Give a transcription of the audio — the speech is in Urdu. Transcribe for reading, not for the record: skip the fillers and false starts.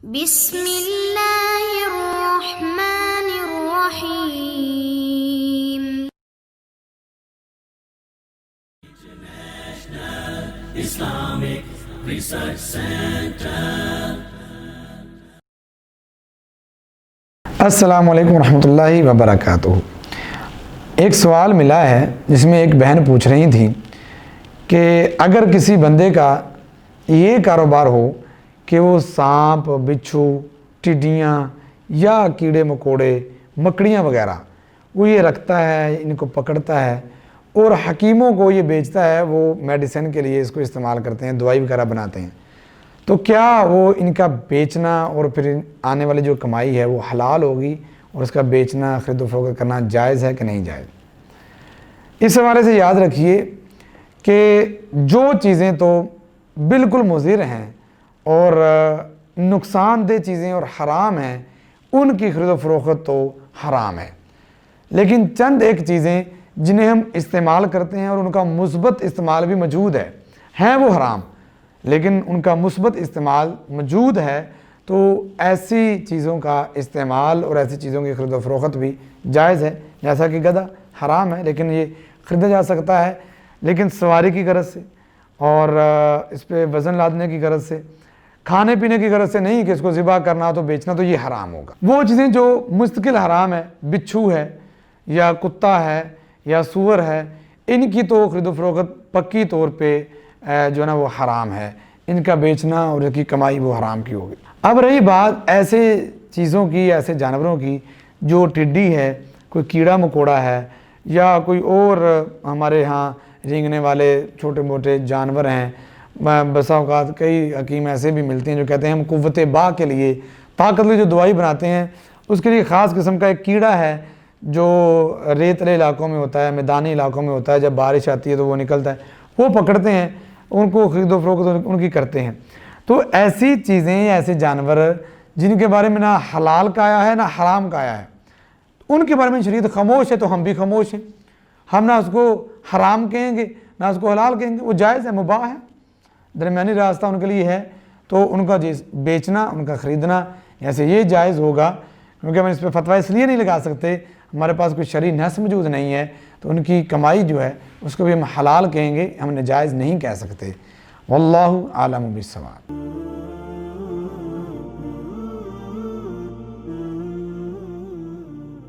بسم اللہ الرحمن الرحیم۔ Islamic Research Center۔ السلام علیکم ورحمۃ اللہ وبرکاتہ۔ ایک سوال ملا ہے جس میں ایک بہن پوچھ رہی تھیں کہ اگر کسی بندے کا یہ کاروبار ہو کہ وہ سانپ، بچھو، ٹڈیاں یا کیڑے مکوڑے، مکڑیاں وغیرہ وہ یہ رکھتا ہے، ان کو پکڑتا ہے اور حکیموں کو یہ بیچتا ہے، وہ میڈیسن کے لیے اس کو استعمال کرتے ہیں، دوائی وغیرہ بناتے ہیں، تو کیا وہ ان کا بیچنا اور پھر آنے والی جو کمائی ہے وہ حلال ہوگی اور اس کا بیچنا، خرید و فروخت کرنا جائز ہے کہ نہیں جائز؟ اس حوالے سے یاد رکھیے کہ جو چیزیں تو بالکل مضر ہیں اور نقصان دہ چیزیں اور حرام ہیں ان کی خرید و فروخت تو حرام ہے، لیکن چند ایک چیزیں جنہیں ہم استعمال کرتے ہیں اور ان کا مثبت استعمال بھی موجود ہے، ہیں وہ حرام لیکن ان کا مثبت استعمال موجود ہے، تو ایسی چیزوں کا استعمال اور ایسی چیزوں کی خرید و فروخت بھی جائز ہے۔ جیسا کہ گدھا حرام ہے لیکن یہ خریدا جا سکتا ہے، لیکن سواری کی غرض سے اور اس پہ وزن لادنے کی غرض سے، کھانے پینے کی غرض سے نہیں کہ اس کو ذبح کرنا تو بیچنا تو یہ حرام ہوگا۔ وہ چیزیں جو مستقل حرام ہے، بچھو ہے یا کتا ہے یا سور ہے، ان کی تو خرید و فروخت پکی طور پہ جو ہے نا وہ حرام ہے، ان کا بیچنا اور ان کی کمائی وہ حرام کی ہوگی۔ اب رہی بات ایسے چیزوں کی، ایسے جانوروں کی جو ٹڈی ہے، کوئی کیڑا مکوڑا ہے یا کوئی اور ہمارے ہاں رینگنے والے چھوٹے موٹے جانور ہیں، بسا اوقات کئی حکیم ایسے بھی ملتے ہیں جو کہتے ہیں ہم قوت باء کے لیے، طاقت کی جو دوائی بناتے ہیں اس کے لیے خاص قسم کا ایک کیڑا ہے جو ریتلے علاقوں میں ہوتا ہے، میدانی علاقوں میں ہوتا ہے، جب بارش آتی ہے تو وہ نکلتا ہے، وہ پکڑتے ہیں، ان کو خرید و فروخت ان کی کرتے ہیں۔ تو ایسی چیزیں، ایسے جانور جن کے بارے میں نہ حلال کا آیا ہے نہ حرام کا آیا ہے، ان کے بارے میں شریعت خاموش ہے، تو ہم بھی خاموش ہیں۔ ہم نہ اس کو حرام کہیں گے نہ اس کو حلال کہیں گے، وہ جائز ہے، مباح ہے، درمیانی راستہ ان کے لیے ہے، تو ان کا بیچنا، ان کا خریدنا ایسے یہ جائز ہوگا، کیونکہ ہم اس پہ فتویٰ اس لیے نہیں لگا سکتے، ہمارے پاس کوئی شرعی نص موجود نہیں ہے، تو ان کی کمائی جو ہے اس کو بھی ہم حلال کہیں گے، ہم ناجائز نہیں کہہ سکتے۔ واللہ اعلم بالصواب۔